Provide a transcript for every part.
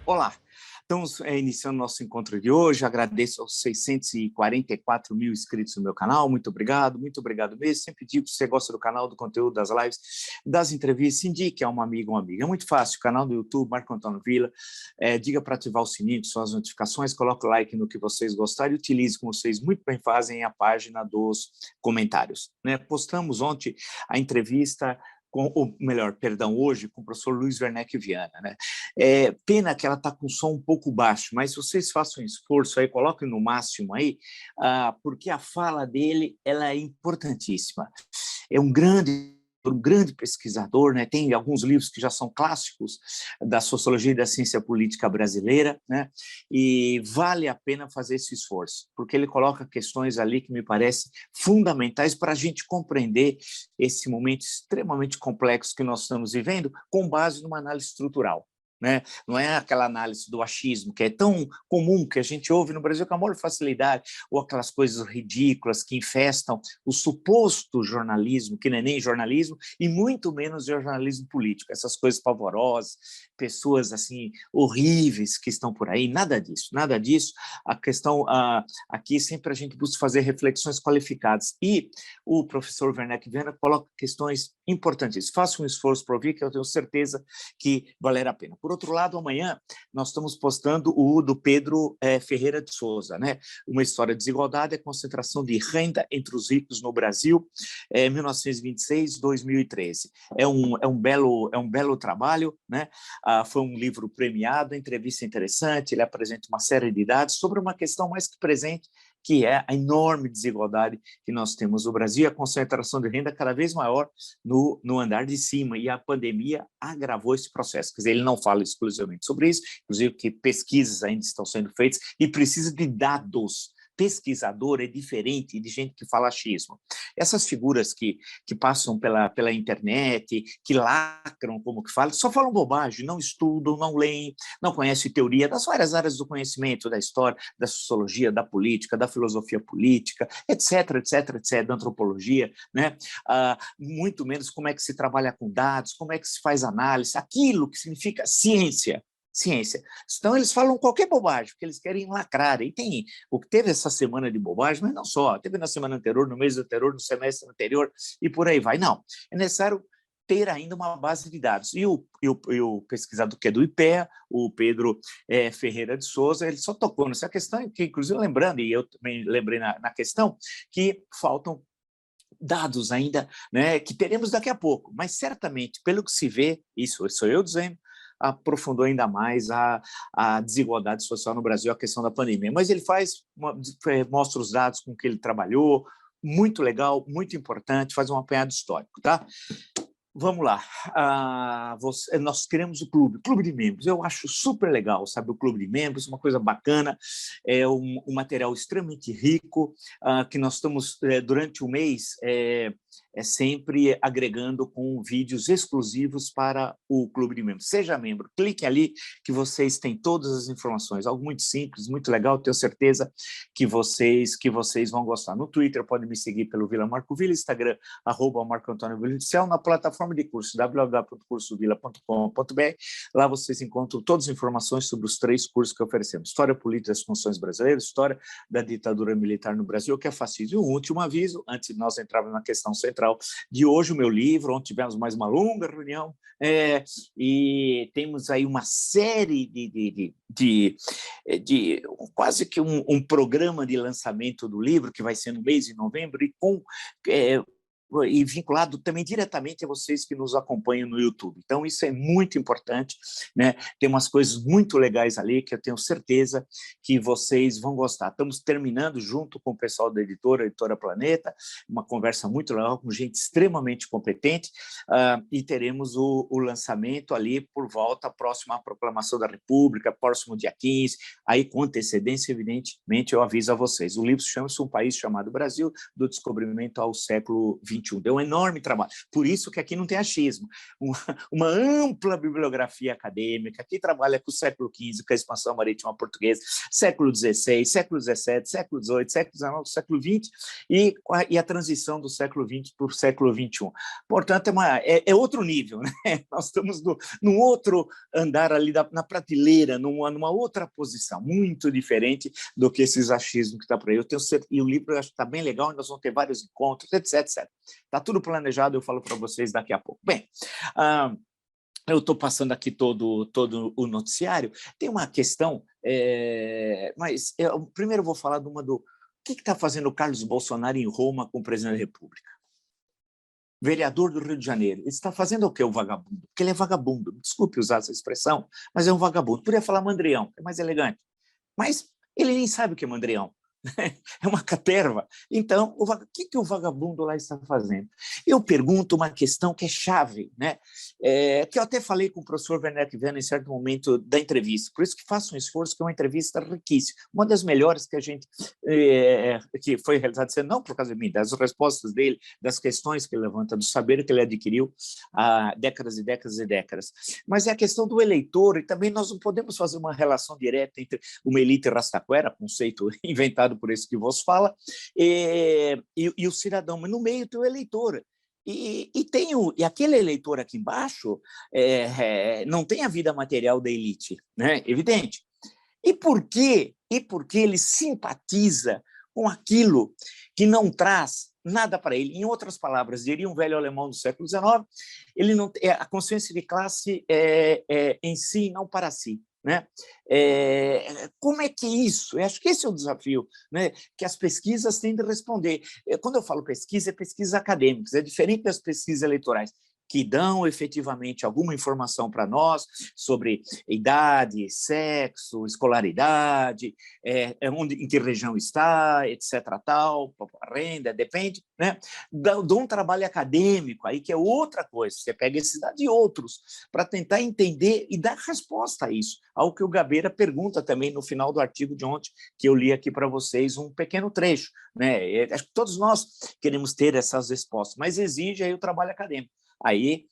Olá, estamos iniciando nosso encontro de hoje. Agradeço aos 644 mil inscritos no meu canal. Muito obrigado mesmo. Sempre digo, se você gosta do canal, do conteúdo, das lives, das entrevistas, indique a uma amiga ou um amigo. É muito fácil, canal do YouTube, Marco Antônio Villa. Diga para ativar o sininho de suas notificações, coloque o like no que vocês gostarem e utilize, como vocês muito bem fazem, a página dos comentários. Postamos ontem a entrevista hoje, com o professor Luiz Werneck Viana. Pena que ela está com o som um pouco baixo, mas vocês façam um esforço aí, coloquem no máximo aí, porque a fala dele ela é importantíssima. É um grande pesquisador, tem alguns livros que já são clássicos da sociologia e da ciência política brasileira, e vale a pena fazer esse esforço, porque ele coloca questões ali que me parecem fundamentais para a gente compreender esse momento extremamente complexo que nós estamos vivendo, com base numa análise estrutural. Não é aquela análise do achismo que é tão comum, que a gente ouve no Brasil com a maior facilidade, ou aquelas coisas ridículas que infestam o suposto jornalismo, que não é nem jornalismo, e muito menos jornalismo político, essas coisas pavorosas, pessoas assim horríveis que estão por aí, nada disso. A questão aqui sempre a gente busca fazer reflexões qualificadas, e o professor Werneck Viana coloca questões importantes. Faça um esforço para ouvir, que eu tenho certeza que valerá a pena. Por outro lado, amanhã nós estamos postando o do Pedro Ferreira de Souza, Uma história de desigualdade e concentração de renda entre os ricos no Brasil, 1926-2013. É um belo trabalho, foi um livro premiado, entrevista interessante, ele apresenta uma série de dados sobre uma questão mais que presente, que é a enorme desigualdade que nós temos no Brasil, a concentração de renda cada vez maior no andar de cima, e a pandemia agravou esse processo. Quer dizer, ele não fala exclusivamente sobre isso, inclusive que pesquisas ainda estão sendo feitas e precisa de dados. Pesquisador é diferente de gente que fala achismo. Essas figuras que passam pela internet, que lacram, como que falam, só falam bobagem, não estudam, não leem, não conhecem teoria das várias áreas do conhecimento, da história, da sociologia, da política, da filosofia política, etc., da antropologia, muito menos como é que se trabalha com dados, como é que se faz análise, aquilo que significa ciência. Então, eles falam qualquer bobagem, porque eles querem lacrar. E tem o que teve essa semana de bobagem, mas não só. Teve na semana anterior, no mês anterior, no semestre anterior, e por aí vai. Não, é necessário ter ainda uma base de dados. E o pesquisador que é do IPEA, o Pedro Ferreira de Souza, ele só tocou nessa questão, que, inclusive, lembrando, e eu também lembrei na questão, que faltam dados ainda, que teremos daqui a pouco, mas certamente, pelo que se vê, isso sou eu dizendo, aprofundou ainda mais a desigualdade social no Brasil, a questão da pandemia. Mas ele mostra os dados com que ele trabalhou, muito legal, muito importante, faz um apanhado histórico, tá? Vamos lá, nós criamos o clube de membros, eu acho super legal, sabe, o clube de membros, uma coisa bacana, é um material extremamente rico, que nós estamos, durante o mês, sempre agregando com vídeos exclusivos para o clube de membros. Seja membro, clique ali que vocês têm todas as informações, algo muito simples, muito legal, tenho certeza que vocês vão gostar. No Twitter, podem me seguir pelo Vila Marco Villa, Instagram, @Marco Antônio Villa Oficial, na plataforma de curso, www.cursovilla.com.br. Lá vocês encontram todas as informações sobre os 3 cursos que oferecemos: História Política das Funções Brasileiras, História da Ditadura Militar no Brasil, que é fascismo. E um último aviso, antes de nós entrarmos na questão central de hoje, o meu livro, onde tivemos mais uma longa reunião, e temos aí uma série de quase que um programa de lançamento do livro, que vai ser no mês de novembro, e vinculado também diretamente a vocês que nos acompanham no YouTube. Então, isso é muito importante, Tem umas coisas muito legais ali que eu tenho certeza que vocês vão gostar. Estamos terminando, junto com o pessoal da Editora Planeta, uma conversa muito legal com gente extremamente competente, e teremos o lançamento ali por volta próximo à proclamação da República, próximo dia 15, aí com antecedência, evidentemente, eu aviso a vocês. O livro chama-se Um País Chamado Brasil, do Descobrimento ao Século XXI. XXI, deu um enorme trabalho. Por isso que aqui não tem achismo. Uma ampla bibliografia acadêmica, que trabalha com o século XV, com a expansão marítima portuguesa, século XVI, século XVII, século XVIII, século XIX, século XX, e a transição do século XX para o século XXI. Portanto, é outro nível, né? Nós estamos num outro andar ali na prateleira, numa outra posição, muito diferente do que esses achismos que está por aí. E o livro eu acho que está bem legal, nós vamos ter vários encontros, etc. Está tudo planejado, eu falo para vocês daqui a pouco. Bem, eu estou passando aqui todo o noticiário. Tem uma questão, mas primeiro eu vou falar de uma do... O que está fazendo o Carlos Bolsonaro em Roma com o presidente da República? Vereador do Rio de Janeiro. Ele está fazendo o quê, o vagabundo? Porque ele é vagabundo. Desculpe usar essa expressão, mas é um vagabundo. Podia falar mandrião, que é mais elegante. Mas ele nem sabe o que é mandrião. É uma caterva. Então, o que o vagabundo lá está fazendo? Eu pergunto uma questão que é chave, né? Que eu até falei com o professor Werneck Viana em certo momento da entrevista, por isso que faço um esforço, que é uma entrevista riquíssima, uma das melhores que a gente que foi realizada, não por causa de mim, das respostas dele, das questões que ele levanta, do saber que ele adquiriu há décadas e décadas e décadas. Mas é a questão do eleitor, e também nós não podemos fazer uma relação direta entre uma elite rastaquera, conceito inventado por esse que vos fala, e o cidadão, mas no meio tem o eleitor. E aquele eleitor aqui embaixo não tem a vida material da elite, né? Evidente. E por quê? Porque ele simpatiza com aquilo que não traz nada para ele. Em outras palavras, diria um velho alemão do século XIX, ele não, a consciência de classe é em si, não para si. Né? Como é que é isso? Eu acho que esse é o desafio, né? Que as pesquisas têm de responder. Quando eu falo pesquisa, é pesquisa acadêmica, é diferente das pesquisas eleitorais, que dão efetivamente alguma informação para nós sobre idade, sexo, escolaridade, em que região está, etc. Tal, renda, depende, né? De um trabalho acadêmico, aí que é outra coisa, você pega esses dados de outros, para tentar entender e dar resposta a isso, ao que o Gabeira pergunta também no final do artigo de ontem, que eu li aqui para vocês um pequeno trecho, né? Acho que todos nós queremos ter essas respostas, mas exige aí o trabalho acadêmico. Aí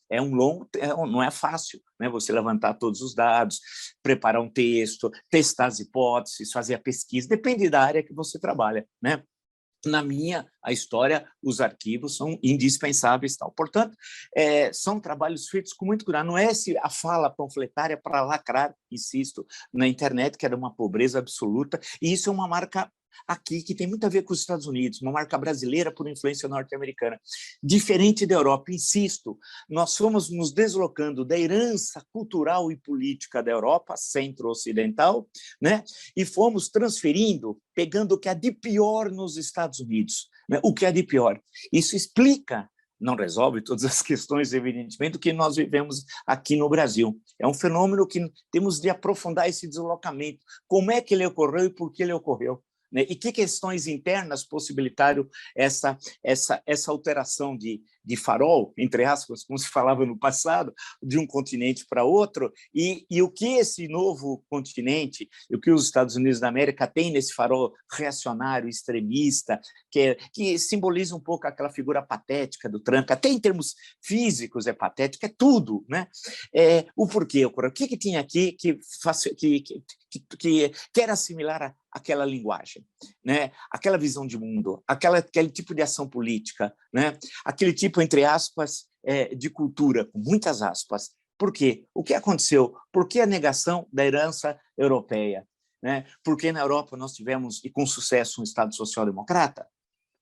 não é fácil, né? Você levantar todos os dados, preparar um texto, testar as hipóteses, fazer a pesquisa, depende da área que você trabalha, né? Na a história, os arquivos são indispensáveis. Tal. Portanto, são trabalhos feitos com muito cuidado. Não é a fala panfletária para lacrar, insisto, na internet, que era uma pobreza absoluta, e isso é uma marca aqui que tem muito a ver com os Estados Unidos, uma marca brasileira por influência norte-americana. Diferente da Europa, insisto, nós fomos nos deslocando da herança cultural e política da Europa, centro-ocidental, né? E fomos transferindo, pegando o que há de pior nos Estados Unidos, né? O que há de pior. Isso explica, não resolve todas as questões, evidentemente, do que nós vivemos aqui no Brasil. É um fenômeno que temos de aprofundar esse deslocamento. Como é que ele ocorreu e por que ele ocorreu? Né? E que questões internas possibilitaram essa alteração de farol, entre aspas, como se falava no passado, de um continente para outro, e o que esse novo continente, o que os Estados Unidos da América têm nesse farol reacionário, extremista, que simboliza um pouco aquela figura patética do Trump, até em termos físicos é patético, é tudo. Né? O porquê, o que tinha aqui que era similar àquela linguagem, né? Aquela visão de mundo, aquele tipo de ação política, né? Aquele tipo, entre aspas, de cultura, com muitas aspas. Por quê? O que aconteceu? Por que a negação da herança europeia? Né? Porque na Europa nós tivemos, e com sucesso, um Estado social-democrata,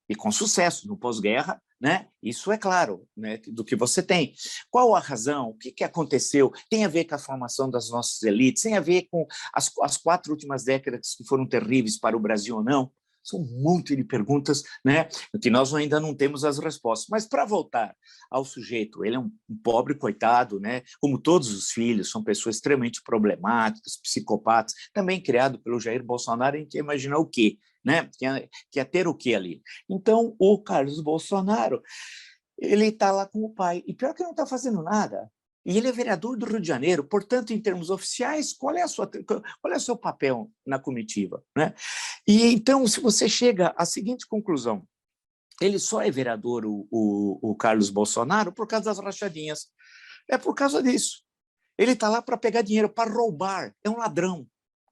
e com sucesso no pós-guerra, né? Isso é claro, né? Do que você tem. Qual a razão? O que aconteceu? Tem a ver com a formação das nossas elites? Tem a ver com as 4 últimas décadas que foram terríveis para o Brasil ou não? São um monte de perguntas, né? Que nós ainda não temos as respostas. Mas para voltar ao sujeito, ele é um pobre coitado, né? Como todos os filhos, são pessoas extremamente problemáticas, psicopatas, também criado pelo Jair Bolsonaro, a gente ia imaginar o quê? Né? Que ia ter o quê ali? Então, o Carlos Bolsonaro, ele está lá com o pai, e pior que ele não está fazendo nada. E ele é vereador do Rio de Janeiro, portanto, em termos oficiais, qual é o seu papel na comitiva? Né? E então, se você chega à seguinte conclusão, Ele só é vereador, o Carlos Bolsonaro, por causa das rachadinhas. É por causa disso. Ele está lá para pegar dinheiro, para roubar. É um ladrão,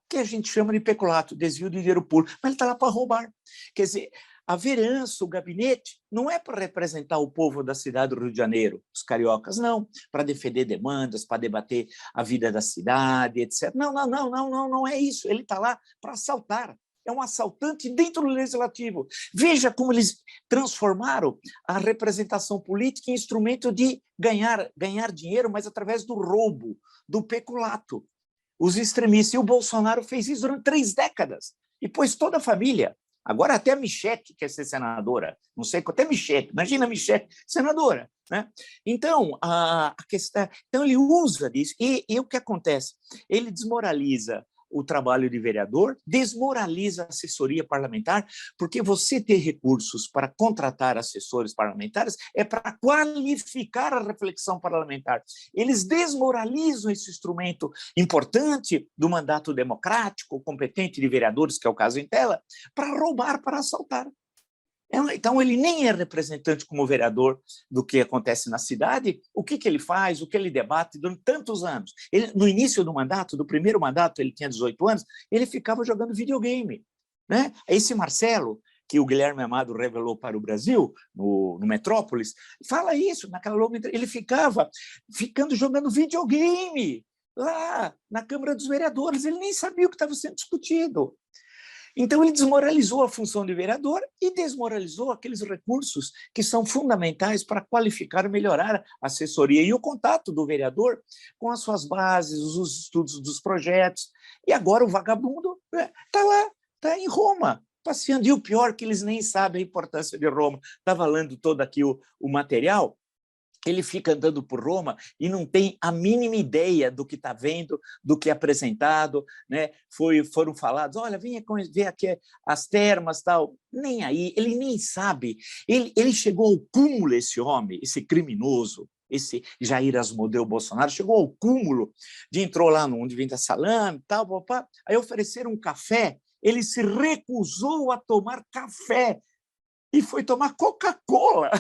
que a gente chama de peculato, desvio de dinheiro público. Mas ele está lá para roubar. Quer dizer, a vereança, o gabinete, não é para representar o povo da cidade do Rio de Janeiro, os cariocas, não, para defender demandas, para debater a vida da cidade, etc. Não, não, não, não, não, não é isso. Ele está lá para assaltar. É um assaltante dentro do legislativo. Veja como eles transformaram a representação política em instrumento de ganhar dinheiro, mas através do roubo, do peculato. Os extremistas. E o Bolsonaro fez isso durante 3 décadas. E pôs toda a família. Agora até a Michelle quer ser senadora. Não sei, até Michelle. Imagina a Michelle, senadora. Né? Então, a questão, então, ele usa disso. E o que acontece? Ele desmoraliza o trabalho de vereador, desmoraliza a assessoria parlamentar, porque você ter recursos para contratar assessores parlamentares é para qualificar a reflexão parlamentar. Eles desmoralizam esse instrumento importante do mandato democrático, competente de vereadores, que é o caso em tela, para roubar, para assaltar. Então, ele nem é representante como vereador do que acontece na cidade. O que ele faz, o que ele debate durante tantos anos. Ele, no início do mandato, do primeiro mandato, ele tinha 18 anos, ele ficava jogando videogame. Né? Esse Marcelo, que o Guilherme Amado revelou para o Brasil, no Metrópolis, fala isso, naquela longa ele ficava jogando videogame lá na Câmara dos Vereadores, ele nem sabia o que estava sendo discutido. Então, ele desmoralizou a função de vereador e desmoralizou aqueles recursos que são fundamentais para qualificar e melhorar a assessoria e o contato do vereador com as suas bases, os estudos dos projetos. E agora o vagabundo está lá, está em Roma, passeando. E o pior é que eles nem sabem a importância de Roma. Estava lendo todo aqui o material. Ele fica andando por Roma e não tem a mínima ideia do que está vendo, do que é apresentado, né? Foram falados, olha, venha ver aqui as termas, tal. Nem aí, ele nem sabe. Ele chegou ao cúmulo, esse homem, esse criminoso, esse Jair Asmodeu Bolsonaro, chegou ao cúmulo de entrou lá onde vende salame, tal, papá, aí ofereceram um café, ele se recusou a tomar café e foi tomar Coca-Cola.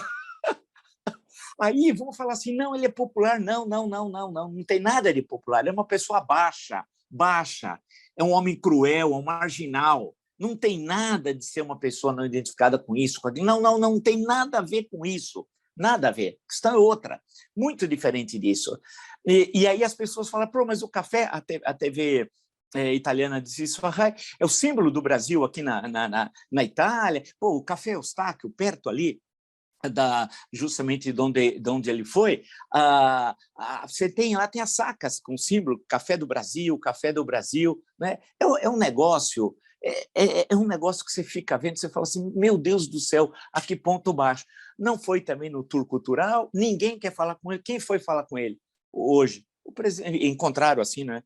Aí vamos falar assim, não, ele é popular. Não, não tem nada de popular. Ele é uma pessoa baixa, é um homem cruel, é um marginal. Não tem nada de ser uma pessoa não identificada com isso. Não tem nada a ver com isso. Nada a ver. A questão é outra, muito diferente disso. E aí as pessoas falam, pô, mas o café, a TV italiana diz isso, é o símbolo do Brasil aqui na Itália. Pô, o Café Eustáquio, perto ali, justamente de onde ele foi, você tem lá tem as sacas com símbolo Café do Brasil, né? É um negócio, é um negócio que você fica vendo, você fala assim, meu Deus do céu, a que ponto baixo. Não foi também no tour cultural, ninguém quer falar com ele. Quem foi falar com ele hoje? Encontraram assim, né?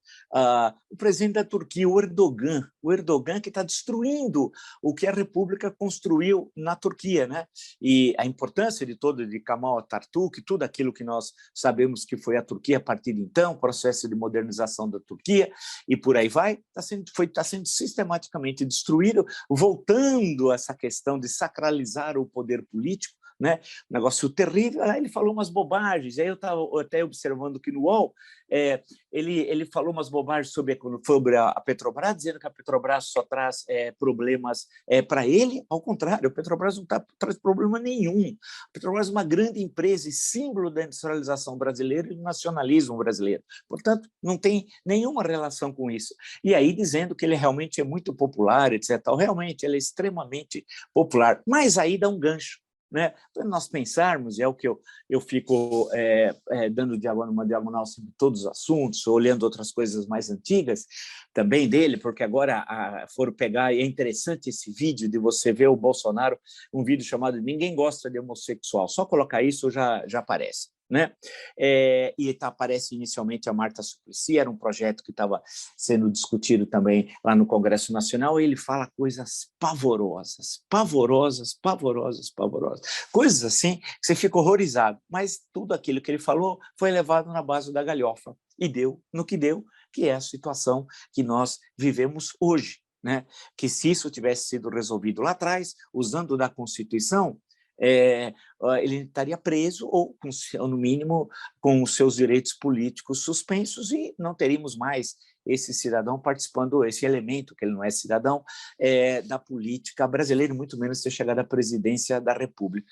O presidente da Turquia, o Erdogan que está destruindo o que a República construiu na Turquia, né? E a importância de Kemal Atatürk, tudo aquilo que nós sabemos que foi a Turquia a partir de então, processo de modernização da Turquia e por aí vai, está sendo sistematicamente destruído, voltando a essa questão de sacralizar o poder político, né? Um negócio terrível. Aí ele falou umas bobagens. Aí eu estava até observando que no UOL, ele falou umas bobagens sobre a Petrobras, dizendo que a Petrobras só traz problemas para ele. Ao contrário, a Petrobras não traz problema nenhum. A Petrobras é uma grande empresa e símbolo da industrialização brasileira e do nacionalismo brasileiro. Portanto, não tem nenhuma relação com isso. E aí dizendo que ele realmente é muito popular, etc. Realmente, ele é extremamente popular. Mas aí dá um gancho. Né? Para nós pensarmos, é o que eu fico dando uma diagonal sobre todos os assuntos, olhando outras coisas mais antigas também dele, porque agora foram pegar, e é interessante esse vídeo de você ver o Bolsonaro, um vídeo chamado Ninguém Gosta de Homossexual, só colocar isso já aparece. Né? E aparece inicialmente a Marta Suplicy, era um projeto que estava sendo discutido também lá no Congresso Nacional, e ele fala coisas pavorosas, coisas assim que você fica horrorizado, mas tudo aquilo que ele falou foi levado na base da galhofa e deu no que deu, que é a situação que nós vivemos hoje, né? Que se isso tivesse sido resolvido lá atrás, usando da Constituição, ele estaria preso ou, no mínimo, com os seus direitos políticos suspensos e não teríamos mais esse cidadão participando, esse elemento, que ele não é cidadão, da política brasileira, muito menos ter chegado à presidência da República.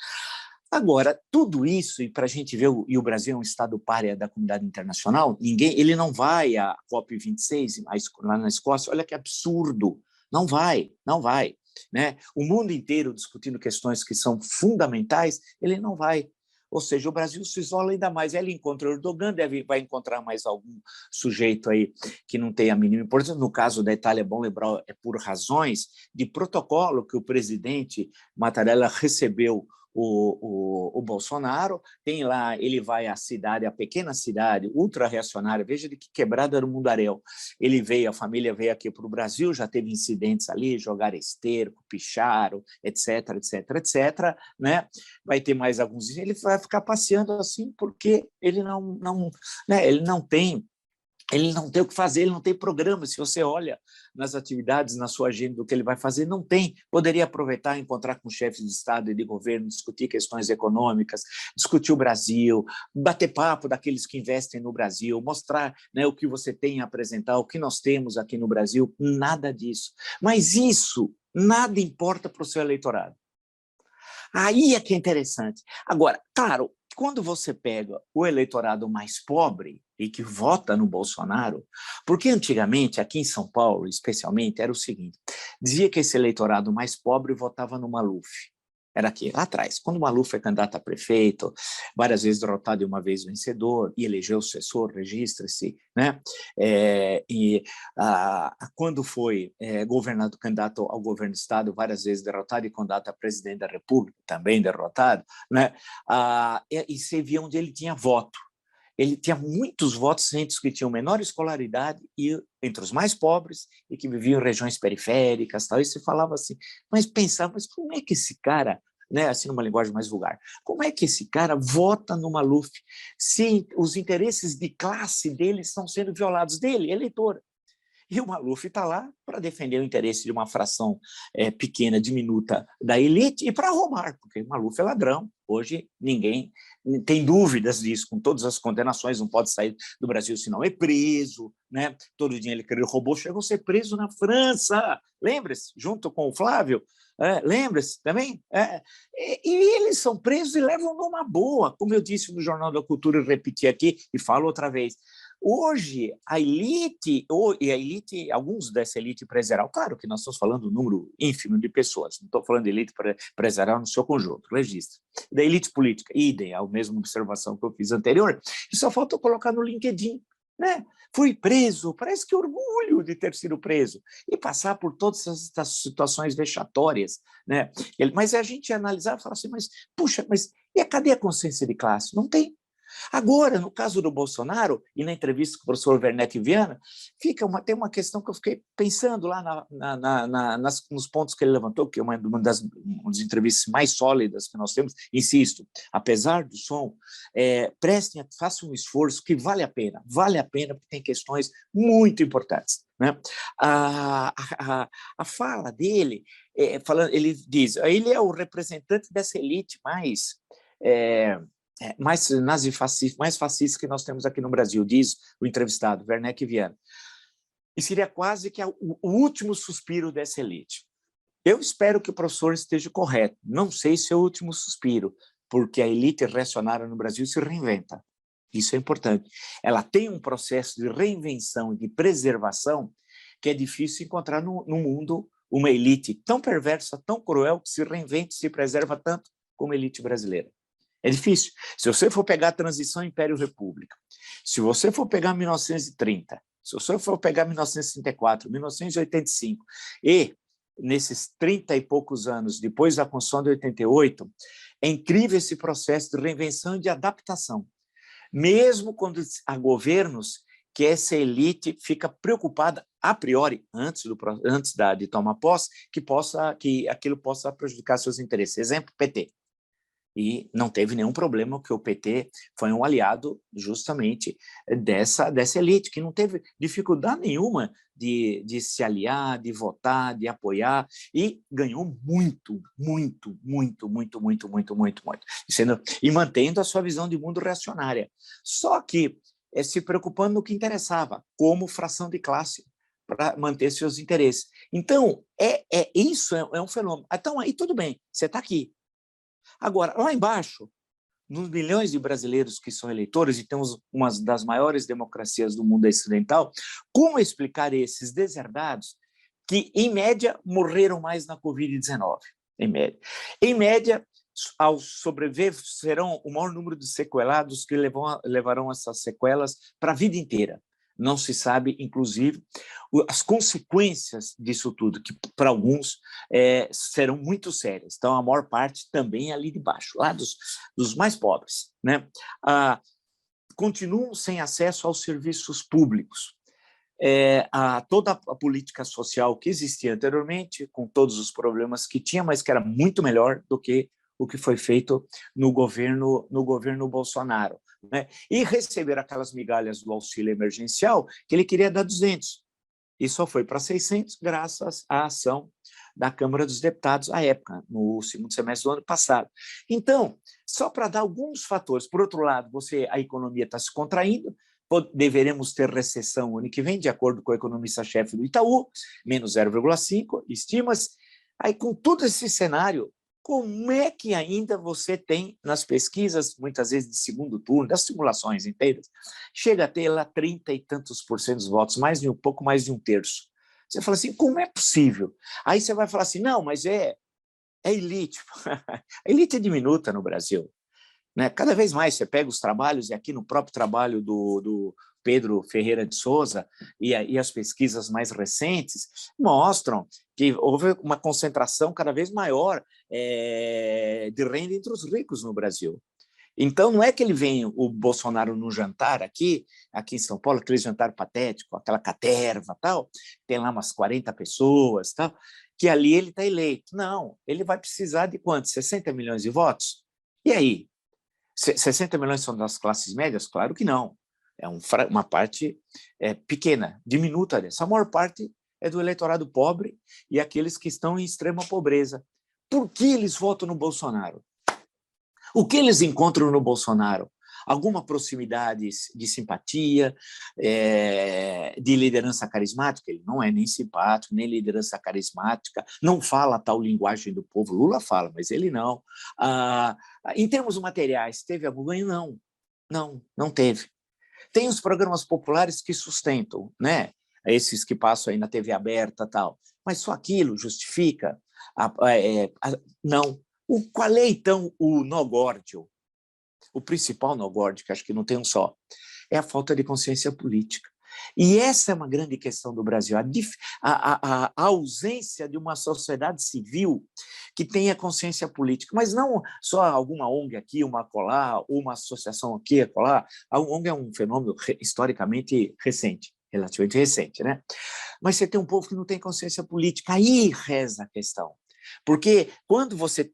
Agora, tudo isso, e para a gente ver, e o Brasil é um estado pária da comunidade internacional, ele não vai à COP26, lá na Escócia, olha que absurdo, não vai, não vai. Né? O mundo inteiro discutindo questões que são fundamentais, ele não vai. Ou seja, o Brasil se isola ainda mais. Ele encontra o Erdogan, vai encontrar mais algum sujeito aí que não tem a mínima importância. No caso da Itália, é bom lembrar, é por razões de protocolo que o presidente Mattarella recebeu o Bolsonaro, tem lá, ele vai à cidade, a pequena cidade, ultra-reacionária, veja de que quebrada era o mundaréu. Ele veio, a família veio aqui para o Brasil, já teve incidentes ali, jogaram esterco, picharam, etc, etc, etc, né? Vai ter mais alguns, ele vai ficar passeando assim, porque ele né? Ele não tem o que fazer, ele não tem programa. Se você olha nas atividades, na sua agenda do que ele vai fazer, não tem. Poderia aproveitar, encontrar com chefes de Estado e de governo, discutir questões econômicas, discutir o Brasil, bater papo daqueles que investem no Brasil, mostrar, né, o que você tem a apresentar, o que nós temos aqui no Brasil, nada disso. Mas isso nada importa para o seu eleitorado. Aí é que é interessante. Agora, claro, quando você pega o eleitorado mais pobre e que vota no Bolsonaro, porque antigamente, aqui em São Paulo, especialmente, era o seguinte, dizia que esse eleitorado mais pobre votava no Maluf. Era aqui, lá atrás, quando o Maluf foi candidato a prefeito, várias vezes derrotado e uma vez vencedor, e elegeu o sucessor, registra-se, né? Quando foi candidato ao governo do Estado, várias vezes derrotado, e candidato a presidente da República, também derrotado, né? E você via onde ele tinha voto. Ele tinha muitos votos entre os que tinham menor escolaridade e entre os mais pobres e que viviam em regiões periféricas, tal. E você falava assim, mas pensava, mas como é que esse cara, né, assim numa linguagem mais vulgar, como é que esse cara vota no Maluf se os interesses de classe dele estão sendo violados, dele, eleitor? E o Maluf está lá para defender o interesse de uma fração pequena, diminuta da elite e para roubar, porque o Maluf é ladrão. Hoje ninguém tem dúvidas disso, com todas as condenações, não pode sair do Brasil se não é preso, né? Todo o dinheiro que ele roubou chegou a ser preso na França, lembra-se, junto com o Flávio, lembra-se também? E eles são presos e levam numa boa, como eu disse no Jornal da Cultura, e repeti aqui e falo outra vez. Hoje, a elite, alguns dessa elite empresarial, claro que nós estamos falando de um número ínfimo de pessoas, não estou falando de elite empresarial no seu conjunto, registra. Da elite política, idem, a mesma observação que eu fiz anterior, e só falta eu colocar no LinkedIn, né? Fui preso, parece que orgulho de ter sido preso, e passar por todas essas situações vexatórias, né? Mas a gente analisar e falar assim, puxa, e cadê a consciência de classe? Não tem. Agora, no caso do Bolsonaro, e na entrevista com o professor Werneck Viana, tem uma questão que eu fiquei pensando lá nos pontos que ele levantou, que é uma das entrevistas mais sólidas que nós temos, insisto, apesar do som, façam um esforço que vale a pena, porque tem questões muito importantes. Né? A fala dele, ele diz, ele é o representante dessa elite mais nazifascista, mais fascista que nós temos aqui no Brasil, diz o entrevistado, Werneck Viana. E seria quase que o último suspiro dessa elite. Eu espero que o professor esteja correto. Não sei se é o último suspiro, porque a elite reacionária no Brasil se reinventa. Isso é importante. Ela tem um processo de reinvenção e de preservação que é difícil encontrar no mundo uma elite tão perversa, tão cruel, que se reinventa e se preserva tanto como a elite brasileira. É difícil. Se você for pegar a transição Império-República, se você for pegar 1930, se você for pegar 1964, 1985, e nesses 30 e poucos anos depois da Constituição de 88, é incrível esse processo de reinvenção e de adaptação. Mesmo quando há governos que essa elite fica preocupada, a priori, antes de tomar posse, que aquilo possa prejudicar seus interesses. Exemplo, PT. E não teve nenhum problema, porque o PT foi um aliado justamente dessa elite, que não teve dificuldade nenhuma de se aliar, de votar, de apoiar, e ganhou muito, muito, muito, muito, muito, muito, muito, muito, e mantendo a sua visão de mundo reacionária. Só que se preocupando no que interessava, como fração de classe, para manter seus interesses. Então, isso é um fenômeno. Então, aí tudo bem, você está aqui. Agora, lá embaixo, nos milhões de brasileiros que são eleitores, e temos uma das maiores democracias do mundo ocidental, como explicar esses deserdados que, em média, morreram mais na Covid-19? Em média. Em média, ao sobreviver, serão o maior número de sequelados que levarão essas sequelas para a vida inteira. Não se sabe, inclusive, as consequências disso tudo, que para alguns serão muito sérias. Então, a maior parte também é ali de baixo, lá dos mais pobres, né? Continuam sem acesso aos serviços públicos. Toda a política social que existia anteriormente, com todos os problemas que tinha, mas que era muito melhor do que o que foi feito no governo Bolsonaro, né? E receber aquelas migalhas do auxílio emergencial, que ele queria dar 200, e só foi para 600 graças à ação da Câmara dos Deputados à época, no segundo semestre do ano passado. Então, só para dar alguns fatores, por outro lado, a economia está se contraindo, deveremos ter recessão ano que vem, de acordo com o economista-chefe do Itaú, menos 0,5, estimas. Aí, com todo esse cenário, como é que ainda você tem, nas pesquisas, muitas vezes de segundo turno, das simulações inteiras, chega a ter lá 30 e tantos por cento dos votos, pouco mais de um terço? Você fala assim, como é possível? Aí você vai falar assim, não, mas é elite. A elite é diminuta no Brasil, né? Cada vez mais você pega os trabalhos, e aqui no próprio trabalho do Pedro Ferreira de Souza e as pesquisas mais recentes mostram que houve uma concentração cada vez maior de renda entre os ricos no Brasil. Então, não é que ele vem, o Bolsonaro, no jantar aqui em São Paulo, aquele jantar patético, aquela caterva, tal, tem lá umas 40 pessoas, tal, que ali ele está eleito. Não, ele vai precisar de quantos? 60 milhões de votos? E aí? 60 milhões são das classes médias? Claro que não. É uma parte pequena, diminuta dessa. A maior parte é do eleitorado pobre e aqueles que estão em extrema pobreza. Por que eles votam no Bolsonaro? O que eles encontram no Bolsonaro? Alguma proximidade de simpatia, de liderança carismática? Ele não é nem simpático, nem liderança carismática, não fala a tal linguagem do povo. Lula fala, mas ele não. Em termos materiais, teve algum ganho? Não teve. Tem os programas populares que sustentam, né? Esses que passam aí na TV aberta e tal, mas só aquilo justifica? Não. Qual é, então, o nó górdio? O principal nó górdio, que acho que não tem um só, é a falta de consciência política. E essa é uma grande questão do Brasil, a ausência de uma sociedade civil que tenha consciência política, mas não só alguma ONG aqui, uma acolá, ou uma associação aqui, acolá. A ONG é um fenômeno historicamente recente, relativamente recente, né? Mas você tem um povo que não tem consciência política, aí reza a questão. Porque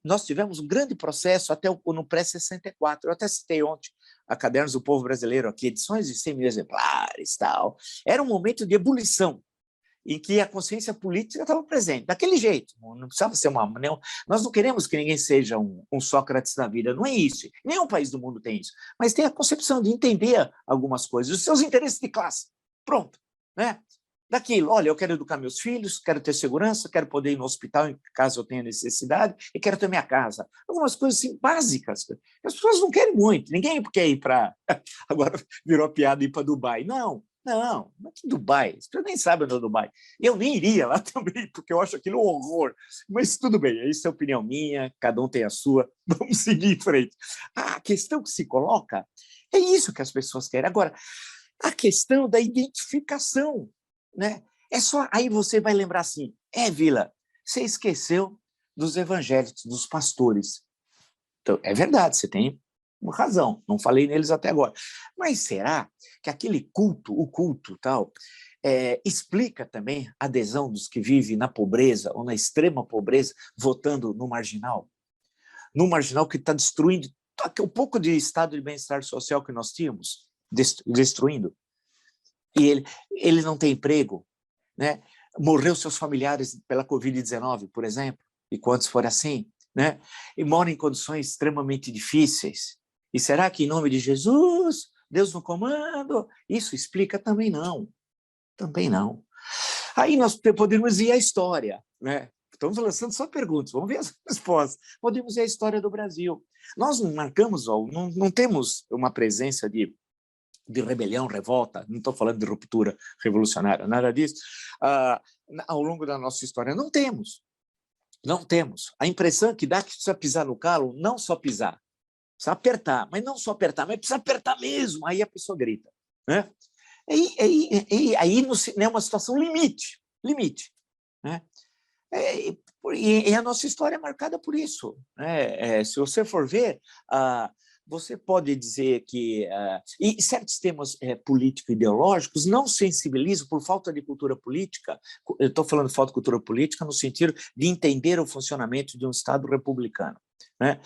nós tivemos um grande processo até no pré-64, eu até citei ontem a Cadernos do Povo Brasileiro, aqui, edições de 100 mil exemplares, tal. Era um momento de ebulição, em que a consciência política estava presente, daquele jeito, não precisava ser nós não queremos que ninguém seja um Sócrates da vida, não é isso, nenhum país do mundo tem isso, mas tem a concepção de entender algumas coisas, os seus interesses de classe, pronto, né? Daquilo, olha, eu quero educar meus filhos, quero ter segurança, quero poder ir no hospital em caso eu tenha necessidade, e quero ter minha casa. Algumas coisas assim, básicas. As pessoas não querem muito, ninguém quer ir para... Agora virou piada ir para Dubai. Não é que Dubai, você nem sabe onde é Dubai. Eu nem iria lá também, porque eu acho aquilo um horror. Mas tudo bem, isso é opinião minha, cada um tem a sua, vamos seguir em frente. A questão que se coloca é isso que as pessoas querem. Agora, a questão da identificação, né? É só aí você vai lembrar assim, Vila, você esqueceu dos evangélicos, dos pastores. Então, é verdade, você tem razão, não falei neles até agora. Mas será que aquele culto, o culto tal, explica também a adesão dos que vivem na pobreza ou na extrema pobreza, votando no marginal? no marginal que está destruindo o pouco de estado de bem-estar social que nós tínhamos, destruindo. E ele não tem emprego, né? Morreu seus familiares pela Covid-19, por exemplo, e quantos foram assim, né? E mora em condições extremamente difíceis. E será que, em nome de Jesus, Deus no comando? Isso explica? Também não. Também não. Aí nós podemos ir à história, né? Estamos lançando só perguntas, vamos ver as respostas. Podemos ir à história do Brasil. Nós não marcamos, não temos uma presença de rebelião, revolta, não estou falando de ruptura revolucionária, nada disso, ao longo da nossa história. Não temos. Não temos. A impressão que dá que precisa pisar no calo, não só pisar, precisa apertar, mas não só apertar, mas precisa apertar mesmo. Aí a pessoa grita, né? Aí é uma situação limite, né? E a nossa história é marcada por isso, né? Se você for ver, você pode dizer que e certos temas político-ideológicos não sensibilizam por falta de cultura política. Eu estou falando de falta de cultura política no sentido de entender o funcionamento de um Estado republicano, né?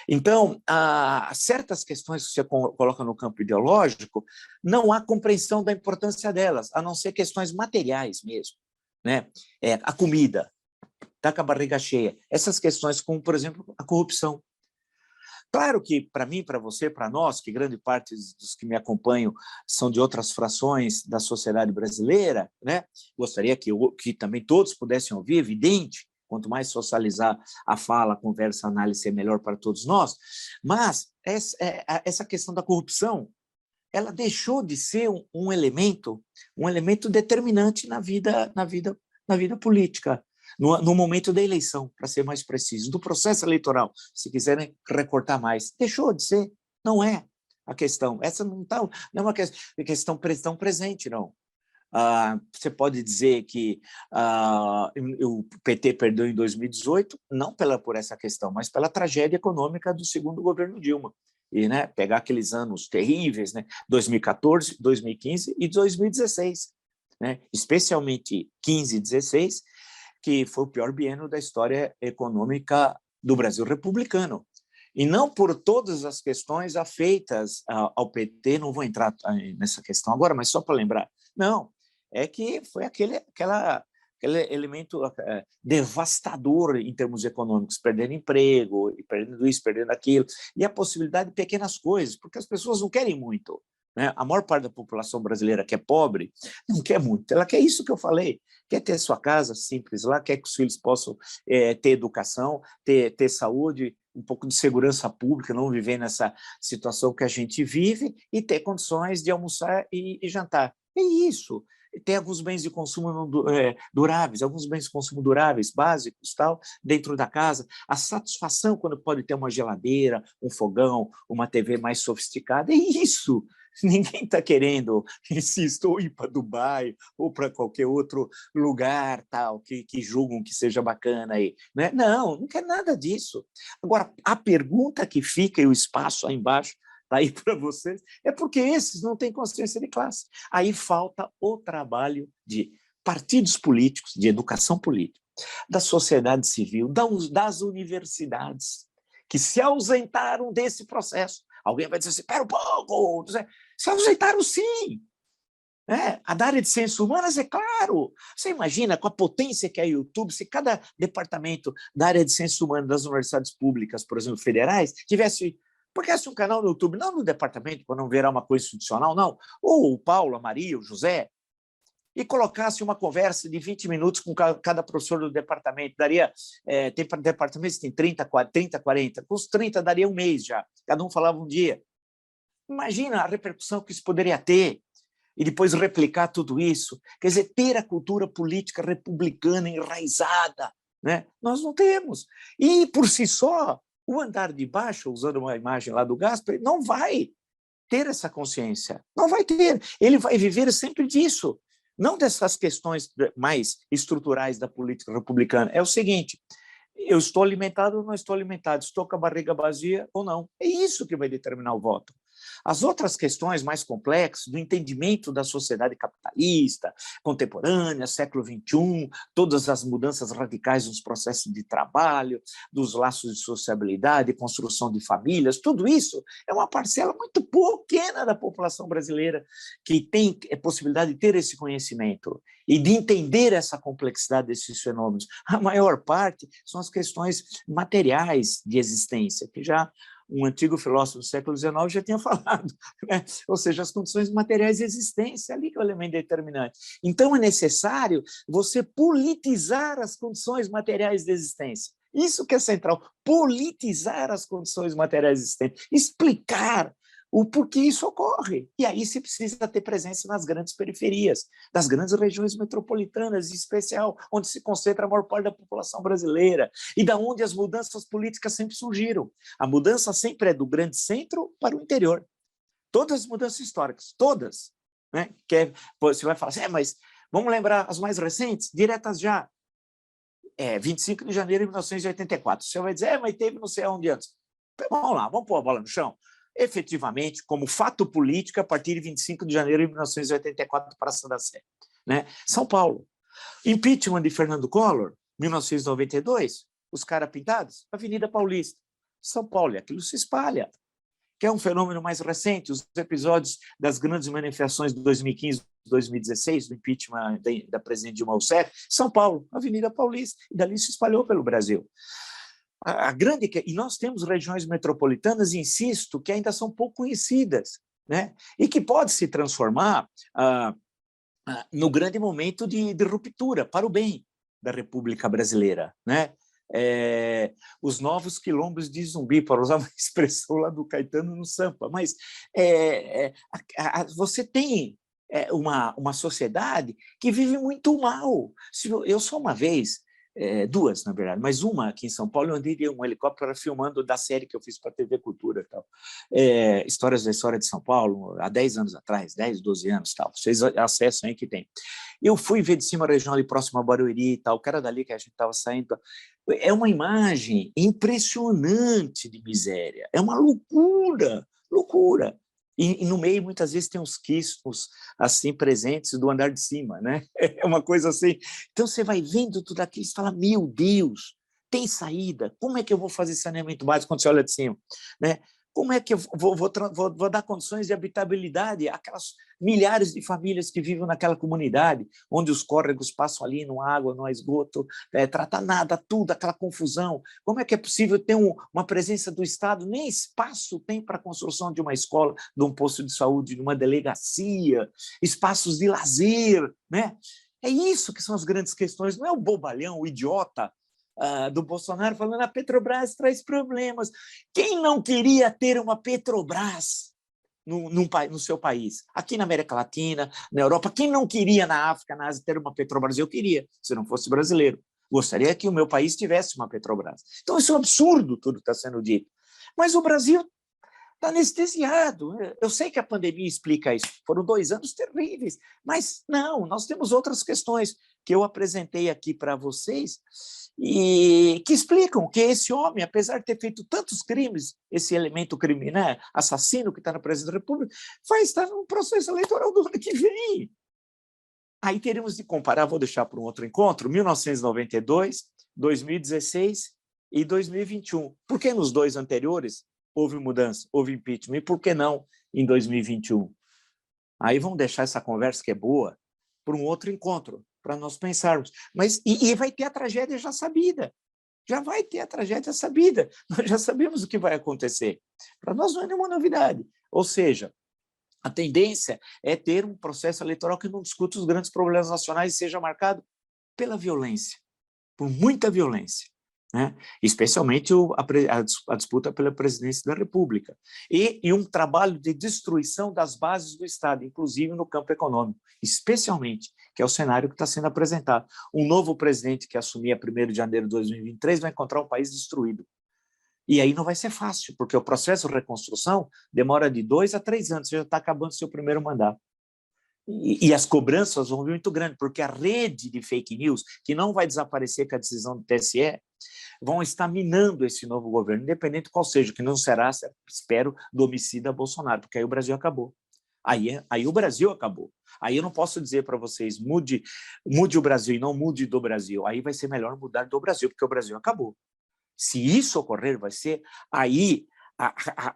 Então, certas questões que você coloca no campo ideológico, não há compreensão da importância delas, a não ser questões materiais mesmo, né? A comida, está com a barriga cheia. Essas questões, como, por exemplo, a corrupção. Claro que, para mim, para você, para nós, que grande parte dos que me acompanham são de outras frações da sociedade brasileira, né? Gostaria que também todos pudessem ouvir, evidente, quanto mais socializar a fala, a conversa, a análise é melhor para todos nós, mas essa questão da corrupção, ela deixou de ser um elemento determinante na vida política, no momento da eleição, para ser mais preciso, do processo eleitoral, se quiserem recortar mais. Deixou de ser, não é a questão. Essa não é uma questão tão presente, não. Você pode dizer que o PT perdeu em 2018, não por essa questão, mas pela tragédia econômica do segundo governo Dilma. E, né, pegar aqueles anos terríveis, né, 2014, 2015 e 2016, né, especialmente 15 e 16, que foi o pior biênio da história econômica do Brasil republicano. E não por todas as questões afeitas ao PT, não vou entrar nessa questão agora, mas só para lembrar. Não, é que foi aquele elemento devastador em termos econômicos, perdendo emprego, perdendo isso, perdendo aquilo, e a possibilidade de pequenas coisas, porque as pessoas não querem muito, né? A maior parte da população brasileira que é pobre não quer muito, ela quer isso que eu falei, quer ter sua casa simples lá, quer que os filhos possam ter educação, ter saúde, um pouco de segurança pública, não viver nessa situação que a gente vive e ter condições de almoçar e jantar. É isso. Tem alguns bens de consumo duráveis, alguns bens de consumo duráveis, básicos, tal, dentro da casa. A satisfação quando pode ter uma geladeira, um fogão, uma TV mais sofisticada, é isso. Ninguém está querendo, insisto, ou ir para Dubai ou para qualquer outro lugar tal que julgam que seja bacana aí, né? Não quer nada disso. Agora, a pergunta que fica e o espaço aí embaixo está aí para vocês, é porque esses não têm consciência de classe. Aí falta o trabalho de partidos políticos, de educação política, da sociedade civil, das universidades, que se ausentaram desse processo. Alguém vai dizer assim, espera um pouco, se ausentaram sim. A da área de ciências humanas, é claro. Você imagina, com a potência que é o YouTube, se cada departamento da área de ciências humanas das universidades públicas, por exemplo, federais, tivesse um canal no YouTube, não no departamento, para não virar uma coisa institucional, não, ou o Paulo, a Maria, o José, e colocasse uma conversa de 20 minutos com cada professor do departamento, daria, tem departamentos que tem 30, 40, com os 30 daria um mês já, cada um falava um dia. Imagina a repercussão que isso poderia ter, e depois replicar tudo isso, quer dizer, ter a cultura política republicana enraizada, né? Nós não temos. E, por si só, o andar de baixo, usando uma imagem lá do Gaspar, não vai ter essa consciência, não vai ter. Ele vai viver sempre disso, não dessas questões mais estruturais da política republicana. É o seguinte, eu estou alimentado ou não estou alimentado, estou com a barriga vazia ou não. É isso que vai determinar o voto. As outras questões mais complexas, do entendimento da sociedade capitalista, contemporânea, século XXI, todas as mudanças radicais nos processos de trabalho, dos laços de sociabilidade, construção de famílias, tudo isso é uma parcela muito pequena da população brasileira que tem a possibilidade de ter esse conhecimento e de entender essa complexidade desses fenômenos. A maior parte são as questões materiais de existência, que já um antigo filósofo do século XIX já tinha falado, né? Ou seja, as condições materiais de existência, ali que é o elemento determinante. Então, é necessário você politizar as condições materiais de existência. Isso que é central, politizar as condições materiais existentes, explicar o porquê isso ocorre. E aí se precisa ter presença nas grandes periferias, das grandes regiões metropolitanas, em especial, onde se concentra a maior parte da população brasileira, e da onde as mudanças políticas sempre surgiram. A mudança sempre é do grande centro para o interior. Todas as mudanças históricas, todas. Né? Você vai falar assim, mas vamos lembrar as mais recentes, diretas já. 25 de janeiro de 1984. Você vai dizer, mas teve não sei aonde antes. Vamos lá, vamos pôr a bola no chão. Efetivamente, como fato político, a partir de 25 de janeiro de 1984, Praça da Sé. Né? São Paulo. Impeachment de Fernando Collor, 1992, os caras pintados, Avenida Paulista. São Paulo, e aquilo se espalha. Que é um fenômeno mais recente, os episódios das grandes manifestações de 2015, 2016, do impeachment da presidente Dilma Rousseff, São Paulo, Avenida Paulista, e dali se espalhou pelo Brasil. E nós temos regiões metropolitanas, insisto, que ainda são pouco conhecidas, né? E que pode se transformar no grande momento de ruptura, para o bem da República Brasileira, né? Os novos quilombos de Zumbi, para usar uma expressão lá do Caetano no Sampa, mas você tem uma sociedade que vive muito mal. Eu só uma vez, duas, na verdade, mas uma aqui em São Paulo, eu andei de um helicóptero filmando da série que eu fiz para a TV Cultura, tal. Histórias da História de São Paulo, há 10 anos atrás, 10, 12 anos, tal. Vocês acessam aí que tem. Eu fui ver de cima a região ali próxima a Barueri e tal, o cara dali que a gente estava saindo. É uma imagem impressionante de miséria, é uma loucura, loucura. E no meio, muitas vezes, tem uns quistos assim presentes do andar de cima, né? É uma coisa assim. Então, você vai vendo tudo aquilo e fala, meu Deus, tem saída? Como é que eu vou fazer saneamento básico quando você olha de cima? Né? Como é que eu vou dar condições de habitabilidade àquelas milhares de famílias que vivem naquela comunidade, onde os córregos passam ali, não há água, não há esgoto, trata nada, tudo, aquela confusão. Como é que é possível ter uma presença do Estado? Nem espaço tem para a construção de uma escola, de um posto de saúde, de uma delegacia, espaços de lazer, né? É isso que são as grandes questões, não é o bobalhão, o idiota do Bolsonaro falando a Petrobras traz problemas. Quem não queria ter uma Petrobras no seu país? Aqui na América Latina, na Europa, quem não queria na África, na Ásia, ter uma Petrobras? Eu queria, se não fosse brasileiro. Gostaria que o meu país tivesse uma Petrobras. Então, isso é um absurdo, tudo que está sendo dito. Mas o Brasil está anestesiado. Eu sei que a pandemia explica isso. Foram 2 anos terríveis. Mas não, nós temos outras questões que eu apresentei aqui para vocês e que explicam que esse homem, apesar de ter feito tantos crimes, esse elemento criminal, né, assassino que está na presidência da República, vai estar no processo eleitoral do ano que vem. Aí teremos de comparar, vou deixar para um outro encontro, 1992, 2016 e 2021. Por que nos 2 anteriores houve mudança, houve impeachment? E por que não em 2021? Aí vamos deixar essa conversa que é boa para um outro encontro, para nós pensarmos. Mas, e vai ter a tragédia já sabida. Já vai ter a tragédia sabida. Nós já sabemos o que vai acontecer. Para nós não é nenhuma novidade. Ou seja, a tendência é ter um processo eleitoral que não discuta os grandes problemas nacionais e seja marcado pela violência, por muita violência. Né? Especialmente a disputa pela presidência da República, e um trabalho de destruição das bases do Estado, inclusive no campo econômico, especialmente, que é o cenário que está sendo apresentado. Um novo presidente que assumir a 1º de janeiro de 2023 vai encontrar um país destruído. E aí não vai ser fácil, porque o processo de reconstrução demora de 2 a 3 anos, você já está acabando seu primeiro mandato. E as cobranças vão vir muito grandes, porque a rede de fake news, que não vai desaparecer com a decisão do TSE, vão estar minando esse novo governo, independente qual seja, que não será, espero, do homicida Bolsonaro, porque aí o Brasil acabou. Aí o Brasil acabou. Aí eu não posso dizer para vocês, mude o Brasil e não mude do Brasil. Aí vai ser melhor mudar do Brasil, porque o Brasil acabou. Se isso ocorrer, vai ser aí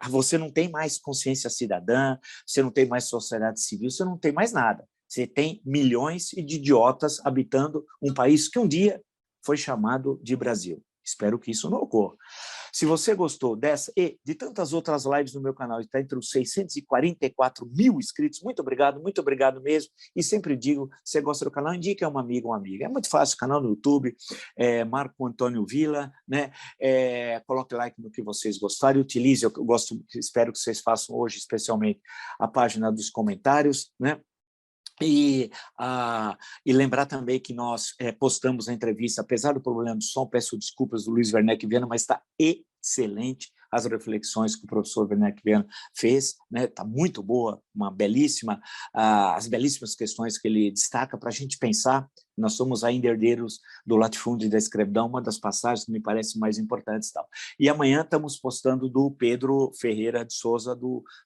você não tem mais consciência cidadã, você não tem mais sociedade civil, você não tem mais nada. Você tem milhões de idiotas habitando um país que um dia foi chamado de Brasil. Espero que isso não ocorra. Se você gostou dessa e de tantas outras lives no meu canal, está entre os 644 mil inscritos, muito obrigado mesmo. E sempre digo, se você gosta do canal, indique a um amigo, uma amiga. É muito fácil, canal no YouTube, Marco Antônio Villa, né? Coloque like no que vocês gostarem, utilize, eu gosto, espero que vocês façam hoje, especialmente, a página dos comentários, né? E lembrar também que nós postamos a entrevista, apesar do problema do som, peço desculpas do Luiz Werneck Viana, mas está excelente as reflexões que o professor Werneck Viana fez, né? Está muito boa, as belíssimas questões que ele destaca para a gente pensar. Nós somos ainda herdeiros do latifúndio e da escravidão, uma das passagens que me parece mais importantes. Tal. E amanhã estamos postando do Pedro Ferreira de Souza,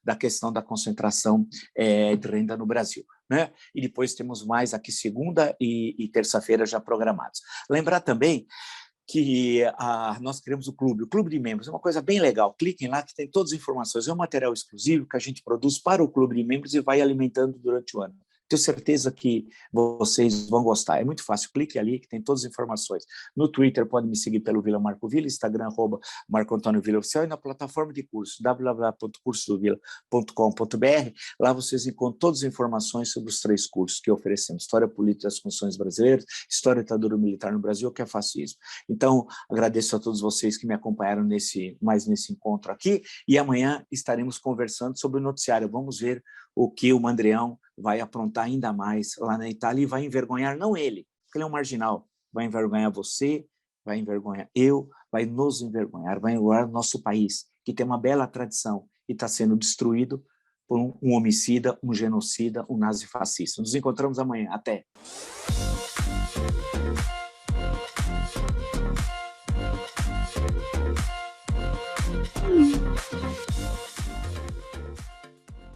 da questão da concentração de renda no Brasil. Né? E depois temos mais aqui segunda e terça-feira já programados. Lembrar também que nós criamos o Clube de Membros, é uma coisa bem legal, cliquem lá que tem todas as informações, é um material exclusivo que a gente produz para o Clube de Membros e vai alimentando durante o ano. Tenho certeza que vocês vão gostar. É muito fácil, clique ali que tem todas as informações. No Twitter pode me seguir pelo Vila Marco Villa, Instagram @Marco Antônio Villa Oficial e na plataforma de curso www.cursodovilla.com.br. Lá vocês encontram todas as informações sobre os 3 cursos que oferecemos: História Política das Constituições Brasileiras, História da Ditadura Militar no Brasil, que é fascismo. Então, agradeço a todos vocês que me acompanharam nesse encontro aqui e amanhã estaremos conversando sobre o noticiário. Vamos ver o que o Mandrião vai aprontar ainda mais lá na Itália e vai envergonhar, não ele, porque ele é um marginal, vai envergonhar você, vai envergonhar eu, vai nos envergonhar o nosso país, que tem uma bela tradição e está sendo destruído por um homicida, um genocida, um nazifascista. Nos encontramos amanhã. Até!